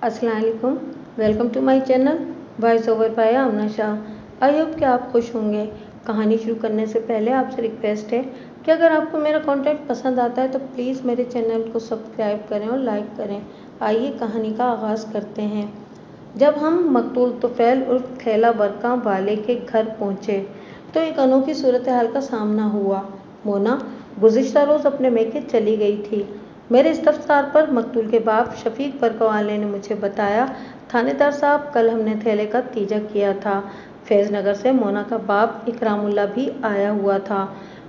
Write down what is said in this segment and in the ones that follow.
अस्सलाम वालेकुम। Welcome to my channel voice over by Aamna Shah. I hope कि आप खुश होंगे। कहानी शुरू करने से पहले आपसे रिक्वेस्ट है कि अगर आपको मेरा कंटेंट पसंद आता है तो प्लीज़ मेरे चैनल को सब्सक्राइब करें और लाइक करें। आइए कहानी का आगाज़ करते हैं। जब हम मकतूल तुफैल उर्फ थैला बरका वाले के घर पहुँचे तो एक अनोखी सूरत हाल का सामना हुआ। मोना गुज़िश्ता रोज़ अपने मैके चली गई थी। मेरे इस्तफसार पर मकतूल के बाप शफीक बरका वाले ने मुझे बताया, थानेदार साहब, कल हमने थैले का तीजा किया था। फैज़ नगर से मोना का बाप इकरामुल्लाह भी आया हुआ था।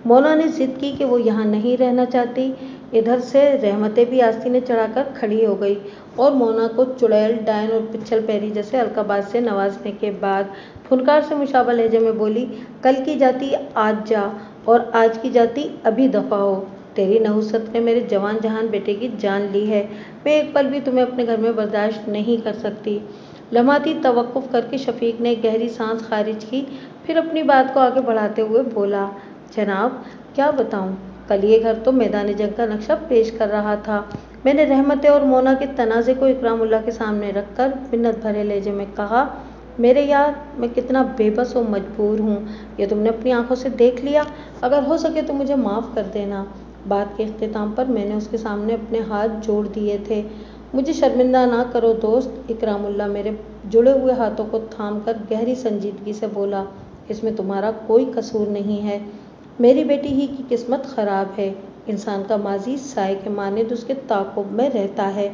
मोना ने जिद की कि वो यहाँ नहीं रहना चाहती। इधर से रहमतें भी आस्तीनें चढ़ाकर खड़ी हो गई और मोना को चुड़ैल, डायन और पिच्छल पैरी जैसे अलकाबात से नवाजने के बाद फुनकार से मुशाबा लहजे में बोली, कल की जाती आज जा और आज की जाती अभी दफ़ा हो। तेरी नहुसत ने मेरे जवान जहान बेटे की जान ली है। मैं एक पल भी तुम्हें अपने घर में बर्दाश्त नहीं कर सकती। लम्हाती तवक्कुफ करके शफीक ने गहरी सांस खारिज की, फिर अपनी बात को आगे बढ़ाते हुए बोला, जनाब क्या बताऊं, कल ये घर तो मैदान जंग का नक्शा पेश कर रहा था। मैंने रहमतें और मोना के तनाज़े को इकरामुल्लाह के सामने रखकर मिन्नत भरे लहजे में कहा, मेरे यार, मैं कितना बेबस और मजबूर हूँ, ये तुमने अपनी आंखों से देख लिया। अगर हो सके तो मुझे माफ़ कर देना। बात के इख्तिताम पर मैंने उसके सामने अपने हाथ जोड़ दिए थे। मुझे शर्मिंदा ना करो दोस्त। इकरामुल्लाह मेरे जुड़े हुए हाथों को थाम कर गहरी संजीदगी से बोला, इसमें तुम्हारा कोई कसूर नहीं है। मेरी बेटी ही की किस्मत ख़राब है। इंसान का माजी साए के मानिद उसके ताक़ुब में रहता है।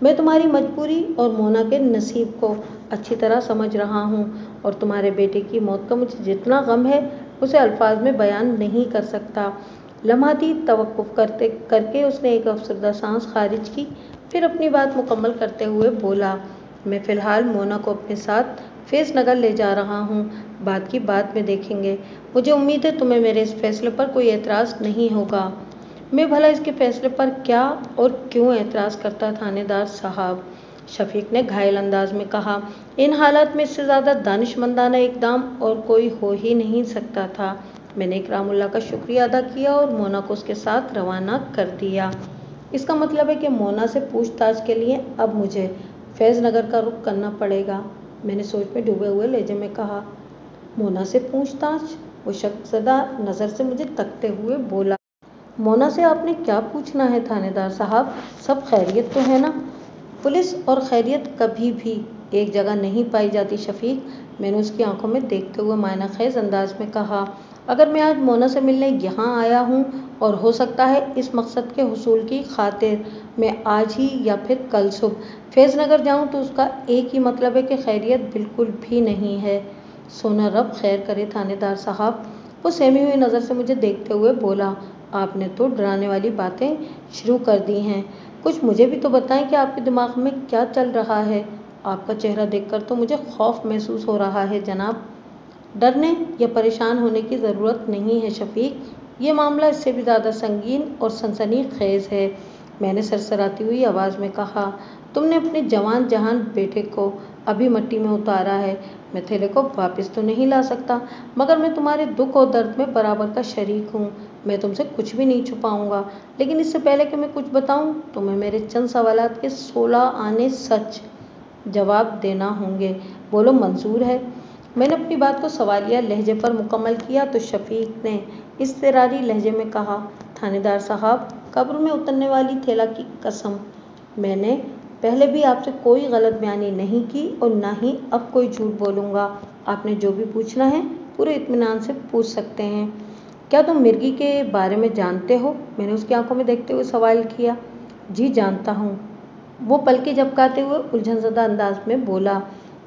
मैं तुम्हारी मजबूरी और मोना के नसीब को अच्छी तरह समझ रहा हूँ और तुम्हारे बेटे की मौत का मुझे जितना गम है उसे अल्फाज में बयान नहीं कर सकता। लम्हाती तवक्कुफ करके उसने एक अफसरदा सांस खारिज की, फिर अपनी बात मुकम्मल करते हुए बोला, मैं फ़िलहाल मोना को अपने साथ फैज़ नगर ले जा रहा हूँ। बात की बात में देखेंगे। मुझे उम्मीद है तुम्हें मेरे इस फैसले पर कोई एतराज़ नहीं होगा। मैं भला इसके फैसले पर क्या और क्यों एतराज़ करता थानेदार साहब, शफीक ने घायल अंदाज में कहा। इन हालात में इससे ज़्यादा दानिशमंदाना इक़दाम और कोई हो ही नहीं सकता था। मैंने इकरामुल्लाह का शुक्रिया अदा किया और मोना को उसके साथ रवाना कर दिया। इसका मतलब है कि मोना से पूछताछ के लिए अब मुझे फैज़ नगर का रुख करना पड़ेगा। मैंने सोच में डूबे हुए लहजे में कहा। मोना से पूछताछ? वो शक्सदा नज़र से मुझे तकते हुए बोला, मोना से आपने क्या पूछना है थानेदार साहब, सब खैरियत तो है ना? पुलिस और खैरियत कभी भी एक जगह नहीं पाई जाती शफीक, मैंने उसकी आंखों में देखते हुए मायना खेज अंदाज में कहा। अगर मैं आज मोना से मिलने यहाँ आया हूँ और हो सकता है इस मकसद के हुसूल की खातिर मैं आज ही या फिर कल सुबह फैज़ नगर जाऊँ तो उसका एक ही मतलब है कि खैरियत बिल्कुल भी नहीं है। सोना रब खैर करे थानेदार साहब। वो सहमी हुई नज़र से मुझे देखते हुए बोला, आपने तो डराने वाली बातें शुरू कर दी हैं। कुछ मुझे भी तो बताएं कि आपके दिमाग में क्या चल रहा है। आपका चेहरा देखकर तो मुझे खौफ महसूस हो रहा है जनाब। डरने या परेशान होने की ज़रूरत नहीं है शफीक, ये मामला इससे भी ज़्यादा संगीन और सनसनीखेज़ है। मैंने सरसराती हुई आवाज़ में कहा, तुमने अपने जवान जहान बेटे को अभी मट्टी में उतारा है। मैं थैले को वापस तो नहीं ला सकता, मगर मैं तुम्हारे दुख और दर्द में बराबर का शरीक हूँ। मैं तुमसे कुछ भी नहीं छुपाऊंगा, लेकिन इससे पहले कि मैं कुछ बताऊं तुम्हें मेरे चंद सवालात के 16 आने सच जवाब देना होंगे। बोलो मंजूर है? मैंने अपनी बात को सवालिया लहजे पर मुकम्मल किया तो शफीक ने इज़्तिरारी लहजे में कहा, थानेदार साहब, कब्र में उतरने वाली थैला की कसम, मैंने पहले भी आपसे कोई गलत बयानी नहीं की और ना ही अब कोई झूठ बोलूँगा। आपने जो भी पूछना है पूरे इत्मीनान से पूछ सकते हैं। क्या तुम मिर्गी के बारे में जानते हो? मैंने उसकी आंखों में देखते हुए सवाल किया। जी जानता हूँ, वो पलकें झपकाते हुए उलझनज़दा अंदाज में बोला।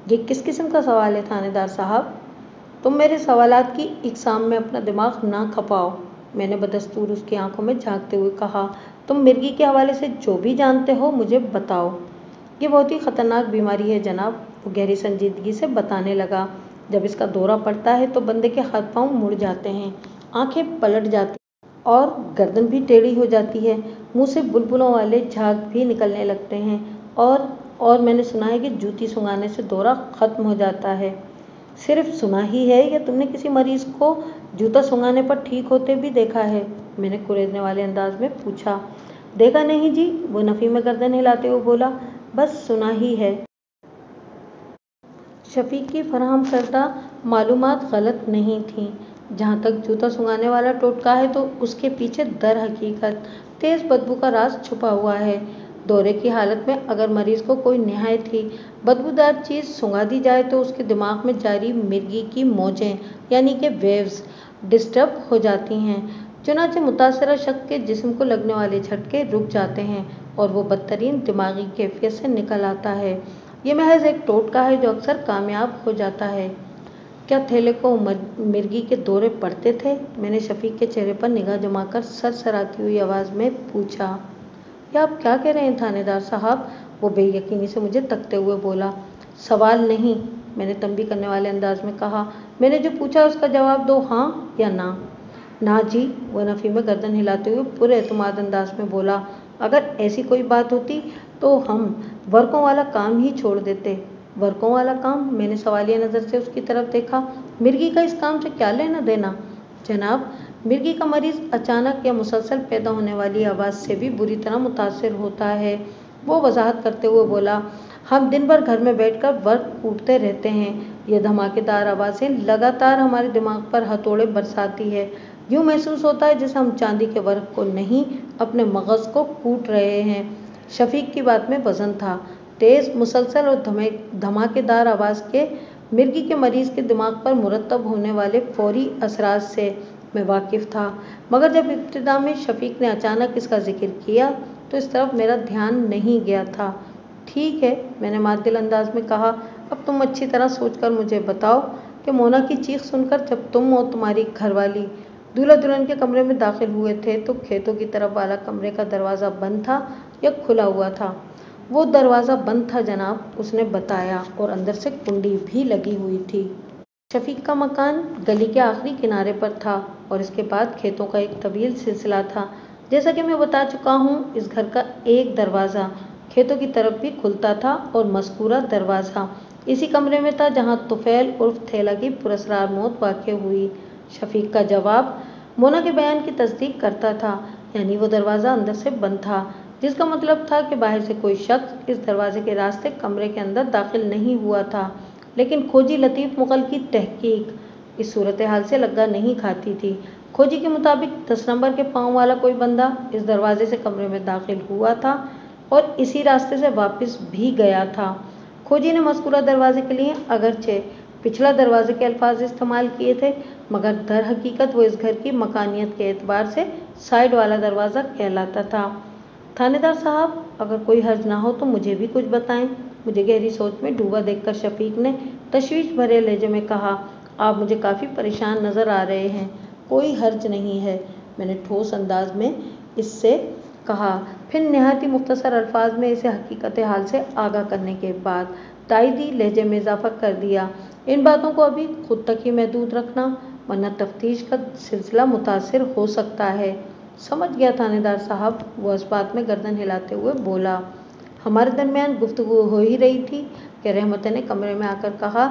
ये किस किस्म का सवाल है थानेदार साहब? तुम मेरे सवालात की इकसाम में अपना दिमाग ना खपाओ, मैंने बदस्तूर उसकी आंखों में झांकते हुए कहा। तुम मिर्गी के हवाले से जो भी जानते हो मुझे बताओ। ये बहुत ही ख़तरनाक बीमारी है जनाब, वो गहरी संजीदगी से बताने लगा। जब इसका दौरा पड़ता है तो बंदे के हाथ पांव मुड़ जाते हैं, आंखें पलट जाती और गर्दन भी टेढ़ी हो जाती है, मुंह से बुलबुलों वाले झाग भी निकलने लगते हैं और मैंने सुना है कि जूती सुंघाने से दौरा ख़त्म हो जाता है। सिर्फ सुना ही है या तुमने किसी मरीज़ को जूता सुंघाने पर ठीक होते भी देखा है? मैंने कुरेदने वाले अंदाज में पूछा। देखा नहीं जी, वो नफ़ी में गर्दन हिलाते हुए बोला। बस सुना ही है। शफीक की फराहम करदा मालूमात गलत नहीं थीं। जहाँ तक जूता सुंघाने वाला टोटका है तो उसके पीछे दर हकीकत तेज बदबू का राज छुपा हुआ है। दौरे की हालत में अगर मरीज को कोई निहायत ही बदबूदार चीज़ सुंघा दी जाए तो उसके दिमाग में जारी मिर्गी की मौजें यानी कि वेव्स डिस्टर्ब हो जाती हैं। चुनाचे मुतासरा शख्स के जिस्म को लगने वाले झटके रुक जाते हैं और वो बदतरीन दिमागी कैफियत से निकल आता है। ये महज एक टोटका है जो अक्सर कामयाब हो जाता है। क्या थैले को मिर्गी के दौरे पड़ते थे? मैंने शफीक के चेहरे पर निगाह जमाकर सरसराती हुई आवाज़ में पूछा। ये आप क्या कह रहे हैं थानेदार साहब? वो बेयकीनी से मुझे तकते हुए बोला। सवाल नहीं, मैंने तंबी करने वाले अंदाज में कहा। मैंने जो पूछा उसका जवाब दो, हाँ या ना। ना जी, वह नफ़ी में गर्दन हिलाते हुए पूरे एतमाद अंदाज में बोला। अगर ऐसी कोई बात होती तो हम वर्कों वाला काम ही छोड़ देते। वर्कों वाला काम? मैंने सवालिया नज़र से उसकी तरफ देखा। मिर्गी का इस काम से क्या लेना देना? जनाब, मिर्गी का मरीज अचानक या मुसलसल पैदा होने वाली आवाज़ से भी बुरी तरह मुतासिर होता है। वो वजाहत करते हुए बोला। हम दिन भर घर में बैठकर वर्क कूटते रहते हैं। ये धमाकेदार आवाज़ें लगातार हमारे दिमाग पर हथौड़े बरसाती है। यूँ महसूस होता है जैसे हम चांदी के वर्क को नहीं, अपने मगज़ को कूट रहे हैं। शफीक की बात में वज़न था। तेज़, मुसलसल और धमाकेदार आवाज़ के मिर्गी के मरीज़ के दिमाग पर मुरतब होने वाले फौरी असरात से मैं वाकिफ़ था, मगर जब इब्तिदा में शफीक ने अचानक इसका जिक्र किया तो इस तरफ मेरा ध्यान नहीं गया था। ठीक है, मैंने मादिल अंदाज में कहा। अब तुम अच्छी तरह सोचकर मुझे बताओ कि मोना की चीख सुनकर जब तुम और तुम्हारी घरवाली दूल्हा दुल्हन के कमरे में दाखिल हुए थे तो खेतों की तरफ वाला कमरे का दरवाज़ा बंद था या खुला हुआ था? वो दरवाज़ा बंद था जनाब, उसने बताया, और अंदर से कुंडी भी लगी हुई थी। शफीक का मकान गली के आखिरी किनारे पर था और इसके बाद खेतों का एक तवील सिलसिला था। जैसा कि मैं बता चुका हूँ, इस घर का एक दरवाज़ा खेतों की तरफ भी खुलता था और मज़कूरा दरवाज़ा इसी कमरे में था जहाँ तुफैल उर्फ थैला की पुरस्रार मौत वाक़या हुई। शफीक का जवाब मोना के बयान की तस्दीक करता था, यानी वो दरवाज़ा अंदर से बंद था, जिसका मतलब था कि बाहर से कोई शख्स इस दरवाजे के रास्ते कमरे के अंदर दाखिल नहीं हुआ था। लेकिन खोजी लतीफ़ मुग़ल की तहकीक इस सूरत हाल से लग्गा नहीं खाती थी। खोजी के मुताबिक 10 नंबर के पाँव वाला कोई बंदा इस दरवाजे से कमरे में दाखिल हुआ था और इसी रास्ते से वापस भी गया था। खोजी ने मज़कूरा दरवाजे के लिए अगरचे पिछला दरवाजे के अल्फाज इस्तेमाल किए थे, मगर दर हकीकत वो इस घर की मकानियत के एतबार से साइड वाला दरवाज़ा कहलाता था। थानेदार साहब, अगर कोई हर्ज ना हो तो मुझे भी कुछ बताएं। मुझे गहरी सोच में डूबा देखकर शफीक ने तशवीश भरे लहजे में कहा। आप मुझे काफ़ी परेशान नज़र आ रहे हैं। कोई हर्ज नहीं है, मैंने ठोस अंदाज में इससे कहा। फिर नहायत ही मुख्तसर अल्फाज में इसे हकीकत हाल से आगाह करने के बाद तायदी लहजे में इजाफा कर दिया। इन बातों को अभी खुद तक ही महदूद रखना, वरना तफ्तीश का सिलसिला मुतासिर हो सकता है। समझ गया थानेदार साहब, वो इस बात में गर्दन हिलाते हुए बोला। हमारे दरमियान गुफ्तगू हो ही रही थी कि रहमत ने कमरे में आकर कहा,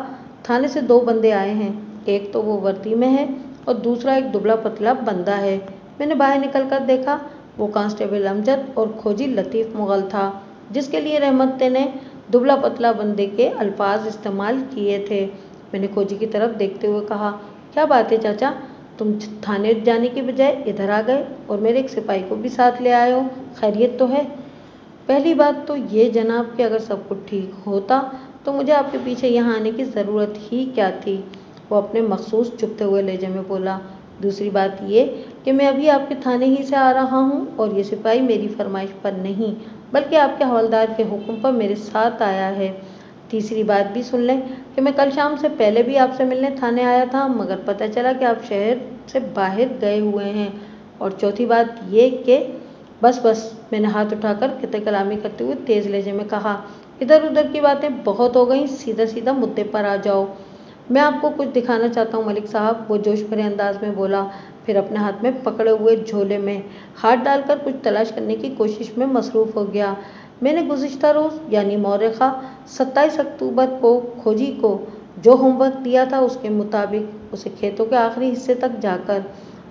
थाने से 2 बंदे आए हैं, एक तो वो वर्दी में है और दूसरा एक दुबला पतला बंदा है। मैंने बाहर निकल कर देखा, वो कांस्टेबल अमजद और खोजी लतीफ़ मुग़ल था, जिसके लिए रहमत ने दुबला पतला बंदे के अल्फाज इस्तेमाल किए थे। मैंने खोजी की तरफ देखते हुए कहा, क्या बात है चाचा, तुम थाने जाने की बजाय इधर आ गए और मेरे एक सिपाही को भी साथ ले आए हो, खैरियत तो है? पहली बात तो ये जनाब कि अगर सब कुछ ठीक होता तो मुझे आपके पीछे यहाँ आने की ज़रूरत ही क्या थी, वो अपने मखसूस चुपते हुए लहजे में बोला। दूसरी बात ये कि मैं अभी आपके थाने ही से आ रहा हूँ और ये सिपाही मेरी फरमाइश पर नहीं बल्कि आपके हवलदार के हुक्म पर मेरे साथ आया है। तीसरी बात भी सुन लें कि मैं कल शाम से पहले भी आपसे मिलने थाने आया था, मगर पता चला कि आप शहर से बाहर गए हुए हैं। और चौथी बात ये कि बस, मैंने हाथ उठाकर किते कलामी करते हुए तेज़ लहजे में कहा, इधर उधर की बातें बहुत हो गई, सीधा सीधा मुद्दे पर आ जाओ। मैं आपको कुछ दिखाना चाहता हूँ मलिक साहब, वो जोश भरे अंदाज में बोला। फिर अपने हाथ में पकड़े हुए झोले में हाथ डालकर कुछ तलाश करने की कोशिश में मसरूफ़ हो गया। मैंने गुज़िश्ता रोज़ यानी मौरख़ा 27 अक्टूबर को खोजी को जो होमवर्क दिया था उसके मुताबिक उसे खेतों के आखिरी हिस्से तक जाकर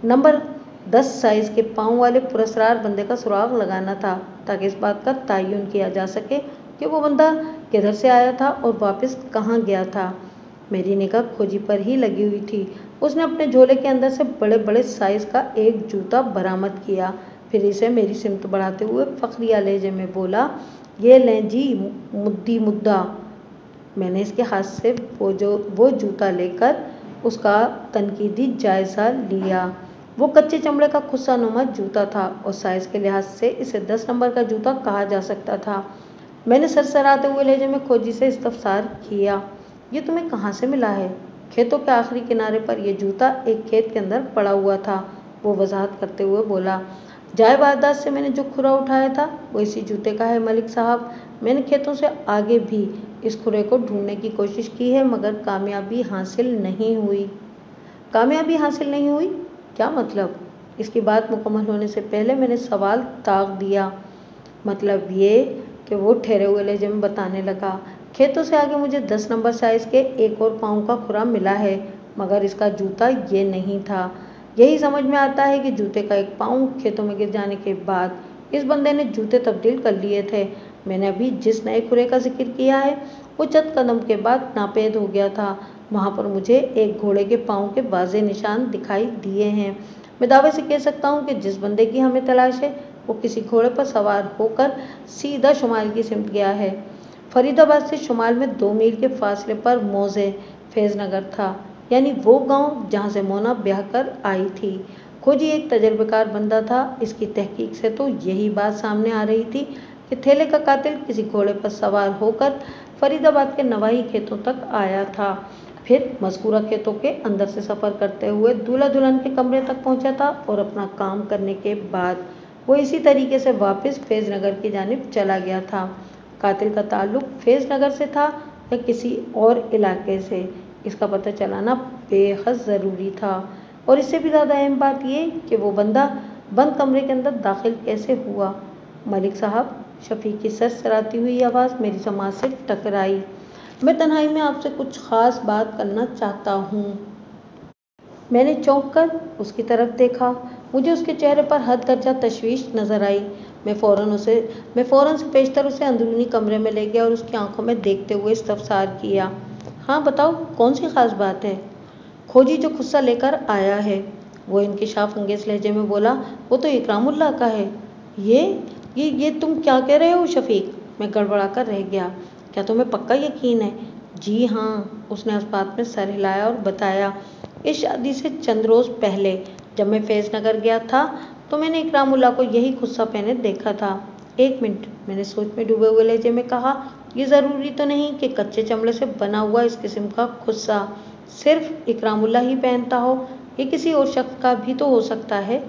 नंबर 10 साइज़ के पाँव वाले पुरस्कार बंदे का सुराग लगाना था, ताकि इस बात का तयन किया जा सके कि वो बंदा किधर से आया था और वापस कहाँ गया था। मेरी निगाह खोजी पर ही लगी हुई थी। उसने अपने झोले के अंदर से बड़े बड़े साइज का एक जूता बरामद किया, फिर इसे मेरी सिमत बढ़ाते हुए फखरिया लहजे में बोला, ये लें जी मुद्दी मुद्दा। मैंने इसके हाथ से वो जूता लेकर उसका तनकीदी जायजा लिया। वो कच्चे चमड़े का खुस्सा नुमा जूता था और साइज के लिहाज से इसे 10 नंबर का जूता कहा जा सकता था। मैंने सरसराते हुए लहजे में खोजी से इस्तफसार किया, ये तुम्हें कहाँ से मिला है? खेतों के आखिरी किनारे पर यह जूता एक खेत के अंदर पड़ा हुआ था, वो वजाहत करते हुए बोला। जाए वारदात से मैंने जो खुरा उठाया था वो इसी जूते का है मलिक साहब। मैंने खेतों से आगे भी इस खुरे को ढूंढने की कोशिश की है मगर कामयाबी हासिल नहीं हुई। कामयाबी हासिल नहीं हुई? क्या मतलब? इसकी बात मुकम्मल होने से पहले मैंने सवाल ताक दिया। मतलब ये कि वो ठहरे हुए लहजे में बताने लगा, खेतों से आगे मुझे 10 नंबर साइज के एक और पाँव का खुरा मिला है मगर इसका जूता ये नहीं था। यही समझ में आता है कि जूते का एक पाँव खेतों में गिर जाने के बाद इस बंदे ने जूते तब्दील कर लिए थे। मैंने अभी जिस नए खुरे का जिक्र किया है वो चंद कदम के बाद नापेद हो गया था। वहाँ पर मुझे एक घोड़े के पाँव के वाज़ेह निशान दिखाई दिए हैं। मैं दावे से कह सकता हूँ कि जिस बंदे की हमें तलाश है वो किसी घोड़े पर सवार होकर सीधा शुमाल की सिमत गया है। फरीदाबाद से शुमाल में 2 मील के फासले पर मौजे फैज़नगर था, यानी वो गांव जहां से मोना ब्याह कर आई थी। खोजी एक तजर्बेकार बंदा था। इसकी तहकीक से तो यही बात सामने आ रही थी कि थैले का कातिल किसी घोड़े पर सवार होकर फरीदाबाद के नवाही खेतों तक आया था, फिर मज़कूरा खेतों के अंदर से सफ़र करते हुए दूल्हा दुल्हन के कमरे तक पहुंचा था और अपना काम करने के बाद वो इसी तरीके से वापस फैज़नगर की जानिब चला गया था। कातिल का ताल्लुक फैज़नगर से था या किसी और इलाके से, इसका पता चलाना बेहद ज़रूरी था। और इससे भी ज़्यादा अहम बात ये कि वो बंदा बंद कमरे के अंदर दाखिल कैसे हुआ। मलिक साहब, शफीक की सरसराती हुई आवाज़ मेरी समाज से टकराई। मैं तन्हाई में आपसे कुछ ख़ास बात करना चाहता हूँ। मैंने चौंक कर उसकी तरफ देखा। मुझे उसके चेहरे पर हद दर्जा तशवीश नजर आई। मैं फ़ौरन से पेशतर उसे अंदरूनी कमरे में ले गया और उसकी आंखों में देखते हुए इस्तफसार किया। हाँ बताओ, कौन सी खास बात है? खोजी जो खुस्सा लेकर आया है, वो इंकिशाफ अंगेज लहजे में बोला, वो तो इकरामुल्लाह का है। ये तुम क्या कह रहे हो शफीक? मैं गड़बड़ा कर रह गया। क्या तुम्हें पक्का यकीन है? जी हाँ, उसने उस बात में सर हिलाया और बताया। इस शादी से चंद रोज़ पहले जब मैं फैज़नगर गया था तो मैंने इकरामुल्लाह को यही खुस्सा पहने देखा था। 1 मिनट, मैंने सोच में डूबे हुए लहजे में कहा, ये ज़रूरी तो नहीं कि कच्चे चमड़े से बना हुआ इस किस्म का खुस्सा सिर्फ इकरामुल्लाह ही पहनता हो, ये किसी और शख्स का भी तो हो सकता है।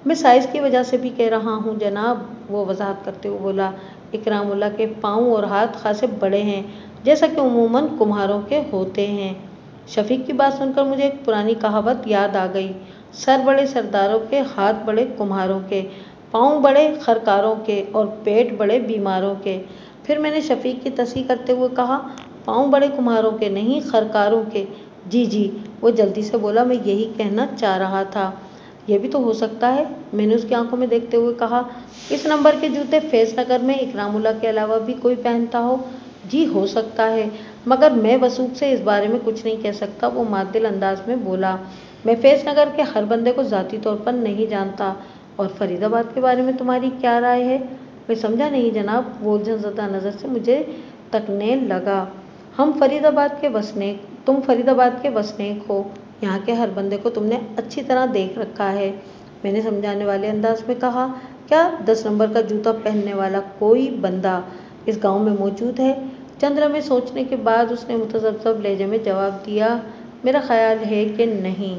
मैं साइज़ की वजह से भी कह रहा हूँ जनाब, वो वजाहत करते हुए बोला। इकरामुल्लाह के पाँव और हाथ खासे बड़े हैं, जैसा कि उमूमन कुम्हारों के होते हैं। शफीक की बात सुनकर मुझे एक पुरानी कहावत याद आ गई, सर बड़े सरदारों के, हाथ बड़े कुम्हारों के, पाँव बड़े खरकारों के और पेट बड़े बीमारों के। फिर मैंने शफीक की तस्दीक करते हुए कहा, पाँव बड़े कुम्हारों के नहीं, खरकारों के। जी, वो जल्दी से बोला, मैं यही कहना चाह रहा था। यह भी तो हो सकता है, मैंने उसकी आंखों में देखते हुए कहा। इस नंबर के जूते फैज़नगर में इकरामुल्लाह के अलावा भी कोई पहनता हो? जी हो सकता है, मगर मैं वसूख से इस बारे में कुछ नहीं कह सकता, वो मादिल अंदाज में बोला। मैं फैज़नगर के हर बंदे को ज़ाती तौर पर नहीं जानता। और फरीदाबाद के बारे में तुम्हारी क्या राय है? मैं समझा नहीं जनाब, वो उलझनज़दा नज़र से मुझे तकने लगा। तुम फरीदाबाद के वसनीक हो, यहाँ के हर बंदे को तुमने अच्छी तरह देख रखा है, मैंने समझाने वाले अंदाज में कहा। क्या 10 नंबर का जूता पहनने वाला कोई बंदा इस गांव में मौजूद है? चंद लम्हे सोचने के बाद उसने मुतज़ब्ज़ब लहजे में जवाब दिया, मेरा ख्याल है कि नहीं।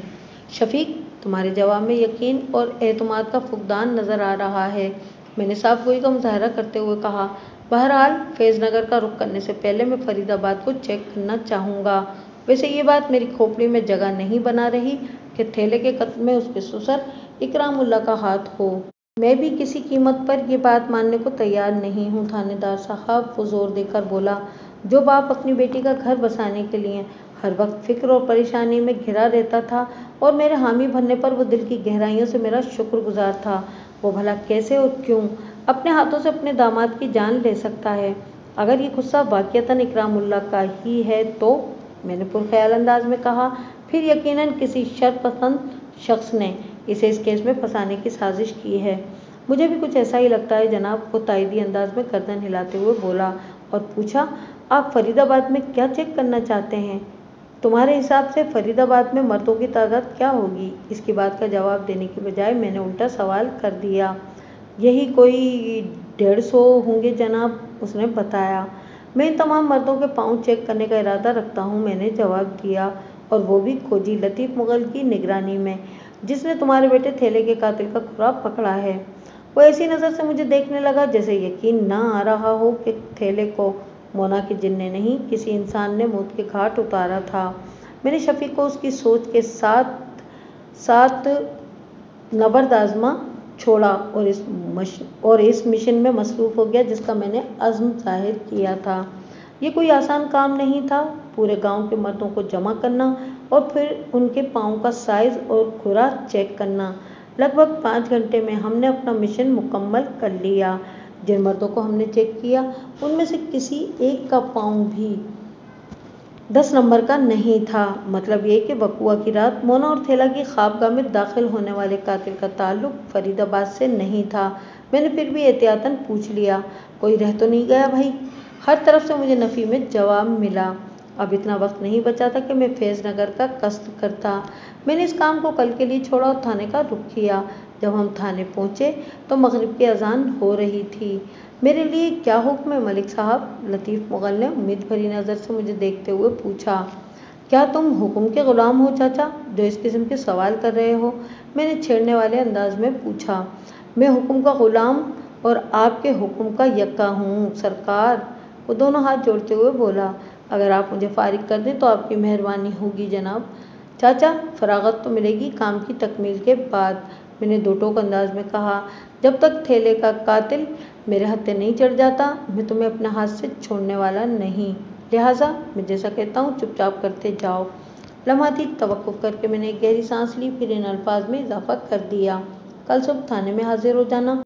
शफीक, तुम्हारे जवाब में यकीन और एतमाद का फुकदान नज़र आ रहा है, मैंने साफ गोई का मुजाहरा करते हुए कहा। बहरहाल फैज़नगर का रुख करने से पहले मैं फरीदाबाद को चेक करना चाहूँगा। वैसे ये बात मेरी खोपड़ी में जगह नहीं बना रही कि थैले के कत्ल में उसके ससुर इकरामुल्लाह का हाथ हो। मैं भी किसी कीमत पर ये बात मानने को तैयार नहीं हूँ थानेदार साहब, वो जोर देकर बोला। जो बाप अपनी बेटी का घर बसाने के लिए हर वक्त फिक्र और परेशानी में घिरा रहता था और मेरे हामी भरने पर वो दिल की गहराइयों से मेरा शुक्रगुजार था, वो भला कैसे और क्यों अपने हाथों से अपने दामाद की जान ले सकता है? अगर ये गुस्सा वाक़ियतन इकरामुल्लाह का ही है तो, मैंने पुरख्याल अंदाज में कहा, फिर यकीनन किसी शरपसंद शख्स ने इसे इस केस में फंसाने की साजिश की है। मुझे भी कुछ ऐसा ही लगता है जनाब, वो ताइदी अंदाज में गर्दन हिलाते हुए बोला और पूछा, आप फरीदाबाद में क्या चेक करना चाहते हैं? तुम्हारे हिसाब से फरीदाबाद में मर्दों की तादाद क्या होगी? इसकी बात का जवाब देने की बजाय मैंने उल्टा सवाल कर दिया। यही कोई 150 होंगे जनाब, उसने बताया। मैं इन तमाम मर्दों के पाँव चेक करने का इरादा रखता हूँ, मैंने जवाब दिया, और वो भी खोजी लतीफ़ मुग़ल की निगरानी में, जिसने तुम्हारे बेटे थेले के कातिल का खुराक पकड़ा है। वो ऐसी नज़र से मुझे देखने लगा जैसे यकीन ना आ रहा हो कि थेले को मोना के जिन ने नहीं, किसी इंसान ने मौत के घाट उतारा था। मैंने शफीक को उसकी सोच के साथ साथ नबर्द छोड़ा और इस मिशन में मसरूफ़ हो गया जिसका मैंने अज़्म ज़ाहिर किया था। ये कोई आसान काम नहीं था, पूरे गांव के मर्दों को जमा करना और फिर उनके पाँव का साइज़ और खुराक चेक करना। लगभग 5 घंटे में हमने अपना मिशन मुकम्मल कर लिया। जिन मर्दों को हमने चेक किया उनमें से किसी एक का पाँव भी 10 नंबर का नहीं था। मतलब ये कि बकुआ की रात मोना और थेला की ख्वाबगाह में दाखिल होने वाले कातिल का ताल्लुक फरीदाबाद से नहीं था। मैंने फिर भी एहतियातन पूछ लिया, कोई रह तो नहीं गया भाई? हर तरफ से मुझे नफ़ी में जवाब मिला। अब इतना वक्त नहीं बचा था कि मैं फैज़ नगर का कस्द करता। मैंने इस काम को कल के लिए छोड़ा और थाने का रुख किया। जब हम थाने पहुँचे तो मगरिब की अजान हो रही थी। मेरे लिए क्या हुक्म है मलिक साहब? लतीफ़ मुग़ल ने उम्मीद भरी नज़र से मुझे देखते हुए पूछा। क्या तुम हुक्म के ग़ुलाम हो चाचा, जो इस किस्म के सवाल कर रहे हो? मैंने छेड़ने वाले अंदाज में पूछा। मैं हुक्म का ग़ुलाम और आपके हुक्म का यक्का हूँ सरकार, वो दोनों हाथ जोड़ते हुए बोला। अगर आप मुझे फारिग कर दें तो आपकी मेहरबानी होगी जनाब। चाचा, फरागत तो मिलेगी काम की तकमील के बाद, मैंने दो टोक अंदाज में कहा। जब तक थेले का कातिल मेरे हत्थे नहीं चढ़ जाता, मैं तुम्हें अपने हाथ से छोड़ने वाला नहीं। लिहाजा मैं जैसा कहता हूँ चुपचाप करते जाओ। लम्हाती तवक्कुफ करके मैंने एक गहरी सांस ली, फिर इन अल्फाज में इजाफा कर दिया, कल सुबह थाने में हाजिर हो जाना।